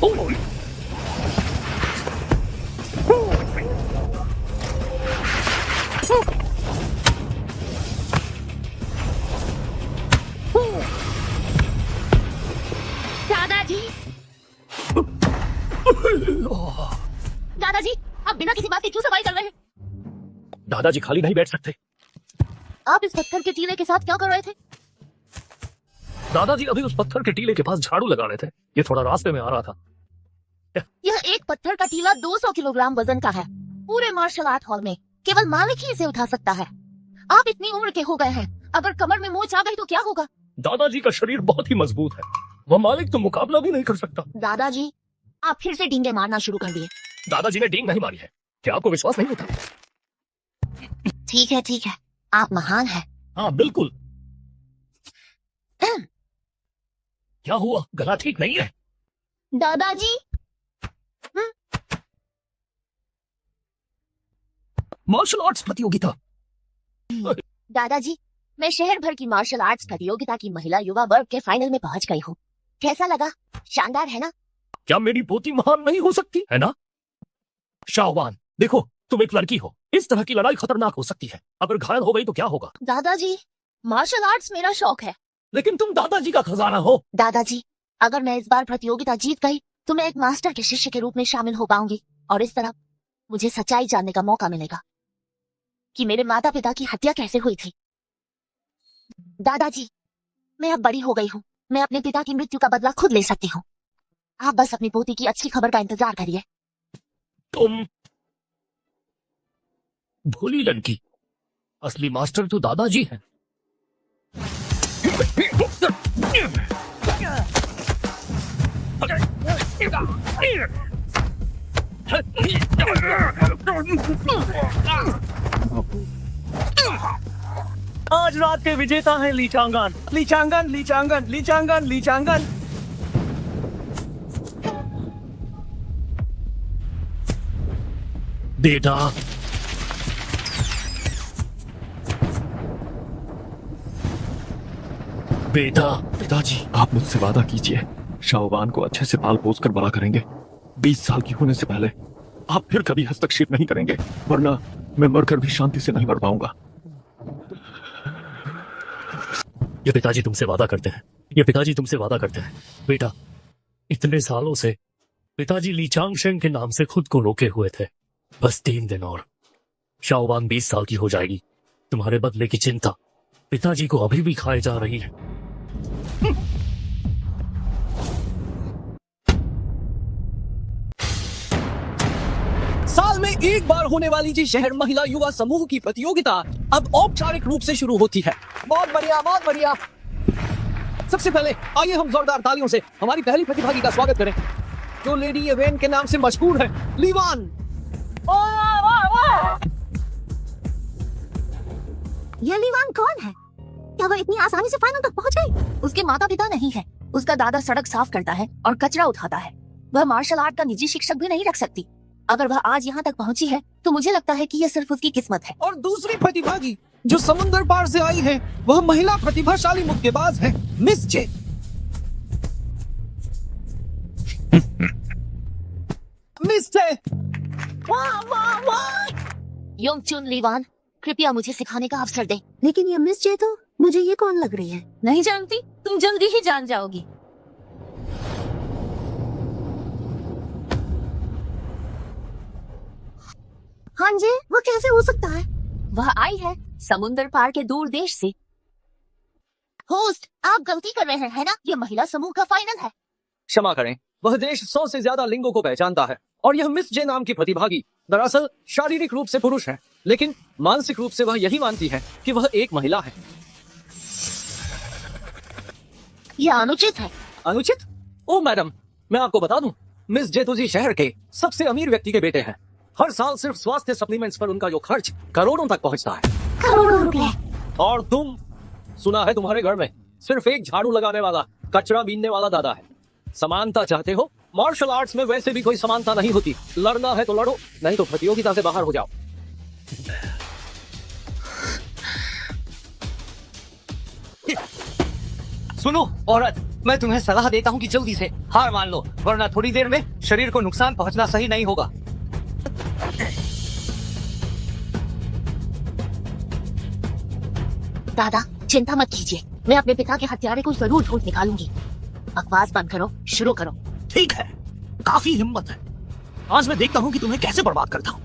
दादाजी, दादाजी, आप बिना किसी बात के क्यों सफाई कर रहे हैं? दादाजी खाली नहीं बैठ सकते। आप इस पत्थर के टीले के साथ क्या कर रहे थे? दादाजी अभी उस पत्थर के टीले के पास झाड़ू लगा रहे थे। ये थोड़ा रास्ते में आ रहा था। यह एक पत्थर का टीला 200 किलोग्राम वजन का है। पूरे मार्शल आर्ट हॉल में केवल मालिक ही इसे उठा सकता है। आप इतनी उम्र के हो गए हैं, अगर कमर में मोच आ गई तो क्या होगा? दादाजी का शरीर बहुत ही मजबूत है, वह मालिक तो मुकाबला भी नहीं कर सकता। दादाजी, आप फिर से डींगे मारना शुरू कर दिए। दादाजी ने डींग नहीं मारी है, क्या आपको विश्वास नहीं होता? ठीक है, आप महान हैं। हाँ बिल्कुल। क्या हुआ, गला ठीक नहीं है? दादाजी, मार्शल आर्ट्स प्रतियोगिता। दादाजी, मैं शहर भर की मार्शल आर्ट्स प्रतियोगिता की महिला युवा वर्ग के फाइनल में पहुंच गई हूँ। कैसा लगा? शानदार है ना? क्या मेरी पोती महान नहीं हो सकती है ना? शाहवान, देखो तुम एक लड़की हो, इस तरह की लड़ाई खतरनाक हो सकती है। अगर घायल हो गई तो क्या होगा? दादाजी, मार्शल आर्ट्स मेरा शौक है। लेकिन तुम दादाजी का खजाना हो। दादाजी, अगर मैं इस बार प्रतियोगिता जीत गई तो मैं एक मास्टर के शिष्य के रूप में शामिल हो पाऊंगी और इस तरह मुझे सच्चाई जानने का मौका मिलेगा कि मेरे माता पिता की हत्या कैसे हुई थी। दादाजी, मैं अब बड़ी हो गई हूँ, मैं अपने पिता की मृत्यु का बदला खुद ले सकती हूँ। आप बस अपनी पोती की अच्छी खबर का इंतजार करिए। तुम भोली लड़की, असली मास्टर तो दादाजी हैं। आज रात के विजेता हैं लीचांगन, लीचांगन, लीचांगन, लीचांगन, लीचांगन। बेटा, बेटा। पिताजी, आप मुझसे वादा कीजिए, शाहवान को अच्छे से पाल पोस कर बड़ा करेंगे। 20 साल की होने से पहले आप फिर कभी हस्तक्षेप नहीं करेंगे, वरना मैं मरकर भी शांति से नहीं मर पाऊंगा। ये पिताजी तुमसे वादा करते हैं, ये पिताजी तुमसे वादा करते हैं। बेटा, इतने सालों से पिताजी लीचांग शेंग के नाम से खुद को रोके हुए थे। बस 3 दिन और, शाहवान 20 साल की हो जाएगी। तुम्हारे बदले की चिंता पिताजी को अभी भी खाए जा रही है। साल में एक बार होने वाली जी शहर महिला युवा समूह की प्रतियोगिता अब औपचारिक रूप से शुरू होती है। बहुत बढ़िया, बहुत बढ़िया। सबसे पहले आइए हम जोरदार तालियों से हमारी पहली प्रतिभागी का स्वागत करें, जो लेडी इवेंट के नाम से मशहूर है, लीवान। यह लीवान कौन है? क्या वह इतनी आसानी से फाइनल तक पहुंच गई? उसके माता पिता नहीं है, उसका दादा सड़क साफ करता है और कचरा उठाता है। वह मार्शल आर्ट का निजी शिक्षक भी नहीं रख सकती। अगर वह आज यहाँ तक पहुँची है तो मुझे लगता है कि यह सिर्फ उसकी किस्मत है। और दूसरी प्रतिभागी जो समुद्र पार से आई है, वह महिला प्रतिभाशाली मुक्केबाज है, मिस जे। मिस जे। वाह वाह वाह। योंगचुन लीवान, कृपया मुझे सिखाने का अवसर दें। लेकिन ये मिस जे तो मुझे ये कौन लग रही है? नहीं जानती, तुम जल्दी ही जान जाओगी। हाँ जी, वो कैसे हो सकता है? वह आई है समुद्र पार के दूर देश से। होस्ट, आप गलती कर रहे हैं ना? यह महिला समूह का फाइनल है। क्षमा करें, वह देश 100 से ज्यादा लिंगों को पहचानता है और यह मिस जे नाम की प्रतिभागी दरअसल शारीरिक रूप से पुरुष है, लेकिन मानसिक रूप से वह यही मानती है कि वह एक महिला है। यह अनुचित है। अनुचित? ओ मैडम, मैं आपको बता दूं, मिस जेतुजी शहर के सबसे अमीर व्यक्ति के बेटे हैं। हर साल सिर्फ स्वास्थ्य सप्लीमेंट्स पर उनका जो खर्च करोड़ों तक पहुंचता है। करोड़ों रुपए। और तुम, सुना है तुम्हारे घर में सिर्फ एक झाड़ू लगाने वाला, कचरा बीनने वाला दादा है। समानता चाहते हो? मार्शल आर्ट्स में वैसे भी कोई समानता नहीं होती। लड़ना है तो लड़ो, नहीं तो प्रतियोगिता से बाहर हो जाओ। सुनो औरत, मैं तुम्हें सलाह देता हूँ कि जल्दी से हार मान लो, वरना थोड़ी देर में शरीर को नुकसान पहुंचना सही नहीं होगा। दादा चिंता मत कीजिए, मैं अपने पिता के हत्यारे को जरूर ढूंढ निकालूंगी। बकवास बंद करो, शुरू करो। ठीक है, काफी हिम्मत है। आज मैं देखता हूँ कि तुम्हें कैसे बर्बाद करता हूँ।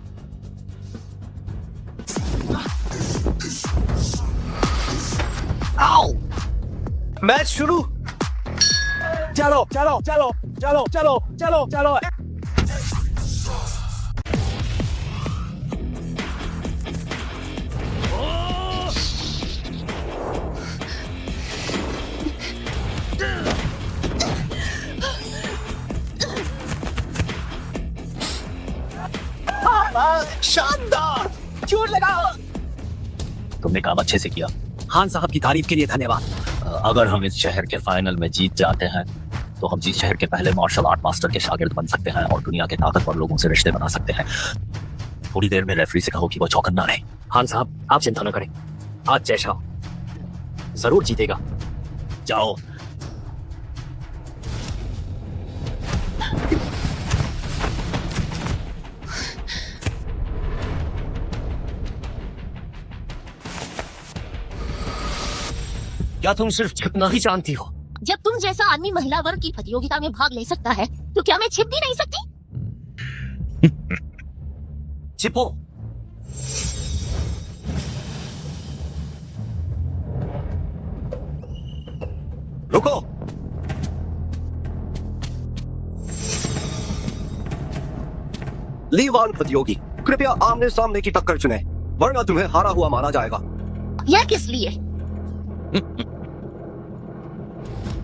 आओ, मैच शुरू। चलो चलो चलो चलो चलो चलो चलो। शानदार, जोर लगाओ। तुमने काम अच्छे से किया। खान साहब की तारीफ के लिए धन्यवाद। अगर हम इस शहर के फाइनल में जीत जाते हैं तो हम इस शहर के पहले मार्शल आर्ट मास्टर के शागिर्द बन सकते हैं और दुनिया के ताकतवर लोगों से रिश्ते बना सकते हैं। थोड़ी देर में रेफरी से कहो कि वो चौकन्ना रहे। खान साहब आप चिंता न करें, आज जैसा जरूर जीतेगा। जाओ। क्या तुम सिर्फ छिपना ही जानती हो? जब तुम जैसा आदमी महिला वर्ग की प्रतियोगिता में भाग ले सकता है तो क्या मैं छिप भी नहीं सकती? छिपो। रुको। ली वान प्रतियोगी, कृपया आमने सामने की टक्कर चुने, वरना तुम्हें हारा हुआ माना जाएगा। यह किस लिए?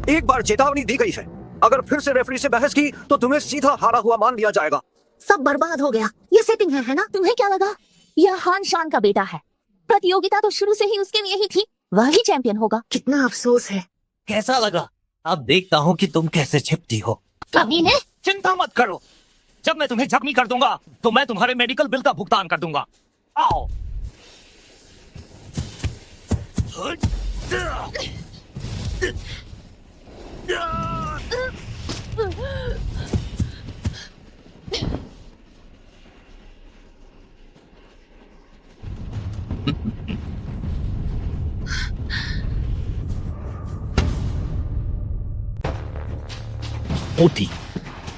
एक बार चेतावनी दी गई है, अगर फिर से रेफरी से बहस की तो तुम्हें सीधा हारा हुआ मान लिया जाएगा। सब बर्बाद हो गया। ये सेटिंग है ना? तुम्हें क्या लगा यह हान शान का बेटा है? प्रतियोगिता तो शुरू से ही उसके लिए ही थी, वह ही चैंपियन होगा। कितना अफसोस है। कैसा लगा? अब देखता हूँ कि तुम कैसे छिपती हो। कमीने, चिंता मत करो, जब मैं तुम्हें जख्मी कर दूंगा तो मैं तुम्हारे मेडिकल बिल का भुगतान कर दूंगा। आओ। पोती,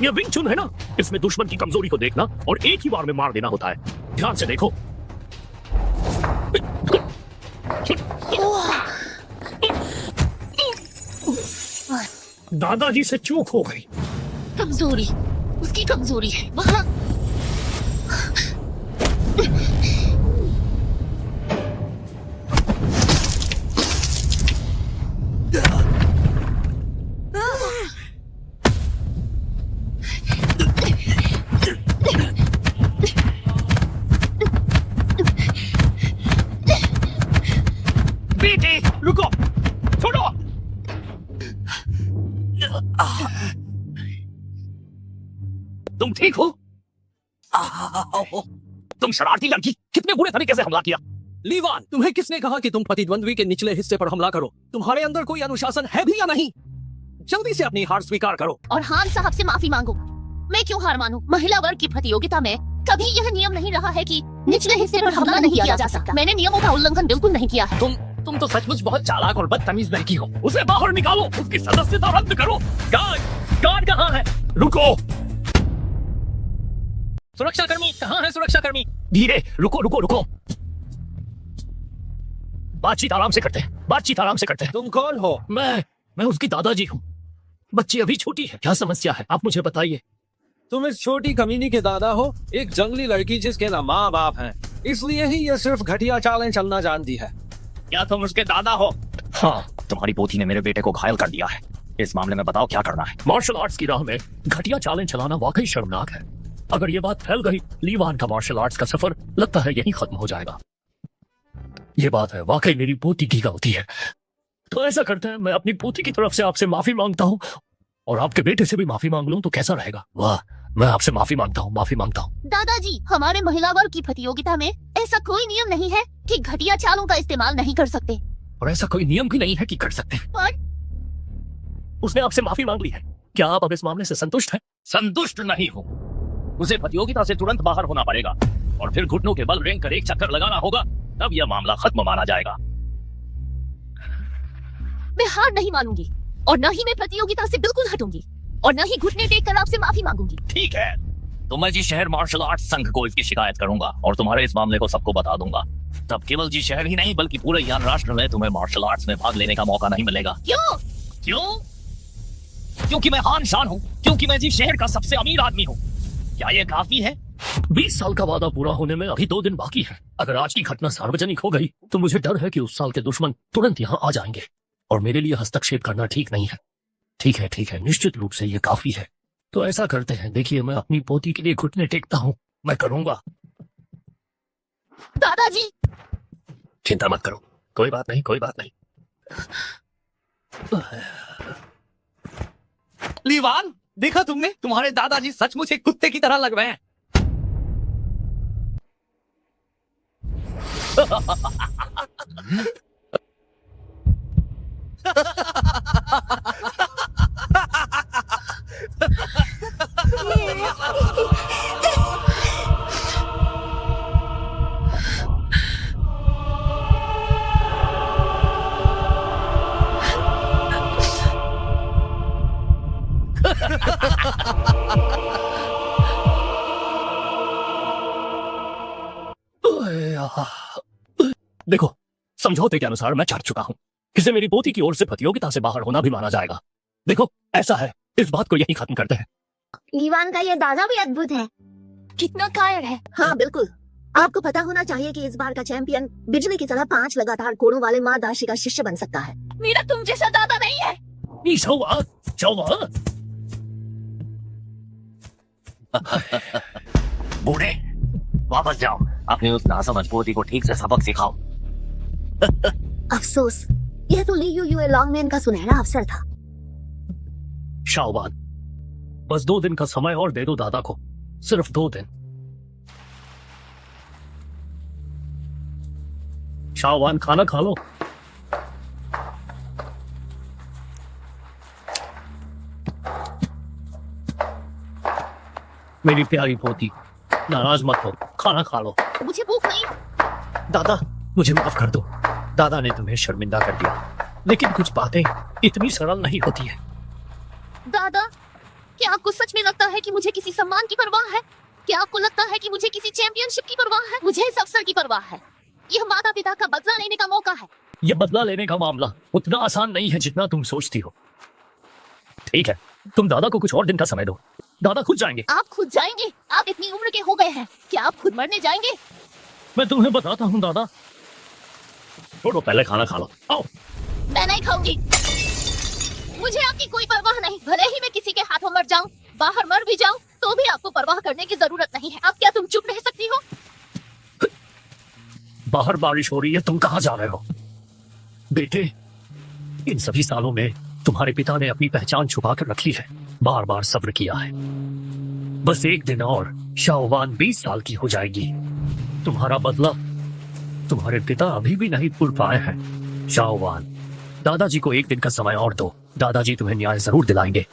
ये विंग चुन है ना, इसमें दुश्मन की कमजोरी को देखना और एक ही बार में मार देना होता है। ध्यान से देखो। दादाजी से चूक हो गई। कमजोरी उसकी कमजोरी है। वहाँ बेटे रुको, छोड़ो। तुम ठीक हो? तुम शरारती लड़की, कितने बुरे तरीके से हमला किया। लीवान, तुम्हें किसने कहा कि तुम प्रतिद्वंद्वी के निचले हिस्से पर हमला करो? तुम्हारे अंदर कोई अनुशासन है भी या नहीं? जल्दी से अपनी हार स्वीकार करो और हान साहब से माफी मांगो। मैं क्यों हार मानूं? महिला वर्ग की प्रतियोगिता में कभी यह नियम नहीं रहा है कि निचले हिस्से पर हमला नहीं किया जा सकता। मैंने नियमों का उल्लंघन बिल्कुल नहीं किया है। तुम तो सचमुच बहुत चालाक और बदतमीज लड़की हो। उसे बाहर निकालो, उसकी सदस्यता रद्द करो। गार्ड कहाँ है? रुको। सुरक्षाकर्मी कहाँ है? सुरक्षाकर्मी धीरे, रुको रुको रुको। बातचीत आराम से करते हैं, बातचीत आराम से करते हैं। तुम कौन हो? मैं उसकी दादाजी हूँ। बच्ची अभी छोटी है, क्या समस्या है आप मुझे बताइए। तुम इस छोटी कमीनी के दादा हो, एक जंगली लड़की जिसके ना माँ बाप हैं, इसलिए ही ये सिर्फ घटिया चालें चलना जानती है। क्या तुम उसके दादा हो? हाँ, तुम्हारी पोती ने मेरे बेटे को घायल कर दिया है। इस मामले में बताओ क्या करना है। मार्शल आर्ट्स की राह में घटिया चालें चलाना वाकई शर्मनाक है। अगर ये बात फैल गई, लीवान का मार्शल आर्ट्स का सफर लगता है यहीं खत्म हो जाएगा। ये बात है, वाकई मेरी पोती की गलती है। तो ऐसा करते हैं, मैं अपनी पोती की तरफ से आपसे माफी मांगता हूँ और आपके बेटे से भी माफी मांग लूं तो कैसा रहेगा? वाह, मैं आपसे माफी मांगता हूँ, माफी मांगता हूँ। दादाजी, हमारे महिला वर्ग की प्रतियोगिता में ऐसा कोई नियम नहीं है कि घटिया चालों का इस्तेमाल नहीं कर सकते। और ऐसा कोई नियम भी नहीं है कि कर सकते। पर उसने आपसे माफी मांग ली है। क्या आप अब इस मामले से संतुष्ट हैं? संतुष्ट नहीं हूँ। उसे प्रतियोगिता से तुरंत बाहर होना पड़ेगा और फिर घुटनों के बल रिंग कर एक चक्कर लगाना होगा, तब यह मामला खत्म माना जाएगा। मैं हार नहीं मानूंगी और न ही मैं प्रतियोगिता से बिल्कुल हटूंगी और न ही घुटने टेक कर आपसे माफी मांगूंगी। ठीक है, तो मैं जी शहर मार्शल आर्ट संघ को इसकी शिकायत करूंगा और तुम्हारे इस मामले को सबको बता दूंगा। तब केवल जी शहर ही नहीं बल्कि पूरे यान राष्ट्र में तुम्हें मार्शल आर्ट्स में भाग लेने का मौका नहीं मिलेगा। क्यों? क्यों? क्योंकि मैं हान शान हूँ, क्योंकि मैं जी शहर का सबसे अमीर आदमी हूँ। क्या ये काफी है? 20 साल का वादा पूरा होने में अभी 2 दिन बाकी है। अगर आज की घटना सार्वजनिक हो गई तो मुझे डर है कि उस साल के दुश्मन तुरंत यहाँ आ जाएंगे और मेरे लिए हस्तक्षेप करना ठीक नहीं है। ठीक है, निश्चित रूप से ये काफी है। तो ऐसा करते हैं, देखिए मैं अपनी पोती के लिए घुटने टेकता हूँ, मैं करूंगा। दादाजी, चिंता मत करो, कोई बात नहीं। लीवान, देखा तुमने? तुम्हारे दादाजी सचमुच एक कुत्ते की तरह लग रहे हैं। देखो, समझौते के अनुसार मैं चाट चुका हूँ। किसी मेरी पोती की ओर से प्रतियोगिता से बाहर होना भी माना जाएगा। देखो, ऐसा है, इस बात को यहीं खत्म करते हैं। लीवान का ये दादा भी अद्भुत है। कितना कायर है। हाँ बिल्कुल, आपको पता होना चाहिए कि इस बार का चैंपियन बिजली की तरह 5 लगातार कोड़ों वाले माँ दाशी का शिष्य बन सकता है। मेरा तुम जैसा दादा नहीं है। बूढ़े, वापस जाओ, अपनी उस नासमझ पोती को ठीक से सबक सिखाओ। अफसोस, यह तो ली यू लॉन्गमैन का सुनहरा अवसर था। शाओवान, बस 2 दिन का समय और दे दो दादा को, सिर्फ 2 दिन। शाओवान, खाना खा लो। मेरी प्यारी पोती, नाराज मत हो, खाना खा लो। मुझे भूख नहीं। दादा, मुझे माफ कर दो। दादा ने तुम्हें शर्मिंदा कर दिया, लेकिन कुछ बातें इतनी सरल नहीं होती है। दादा, क्या आपको सच में लगता है कि मुझे किसी सम्मान की परवाह है? क्या आपको लगता है कि मुझे किसी चैंपियनशिप की परवाह है? मुझे इस अवसर की परवाह है। यह माता पिता का बदला लेने का मौका है। यह बदला लेने का मामला उतना आसान नहीं है जितना तुम सोचती हो। ठीक है, तुम दादा को कुछ और दिन का समय दो, दादा खुद जाएंगे। आप खुद जाएंगे? आप इतनी उम्र के हो गए हैं, क्या आप खुद मरने जाएंगे? मैं तुम्हें बताता हूँ दादा। छोड़ो, पहले खाना खा लो, आओ। मैं नहीं खाऊंगी। मुझे आपकी कोई परवाह नहीं, भले ही मैं किसी के हाथों मर जाऊं, बाहर मर भी जाऊं, तो भी आपको परवाह करने की जरूरत नहीं है। अब क्या तुम चुप रह सकती हो? बाहर बारिश हो रही है, तुम कहाँ जा रहे हो? बेटे, इन सभी सालों में तुम्हारे पिता ने अपनी पहचान छुपा कर रखी है, बार बार सब्र किया है। बस 1 दिन और, शाओवान 20 साल की हो जाएगी। तुम्हारा बदला तुम्हारे पिता अभी भी नहीं भूल पाए हैं। शाओवान, दादाजी को 1 दिन का समय और दो, दादाजी तुम्हें न्याय जरूर दिलाएंगे।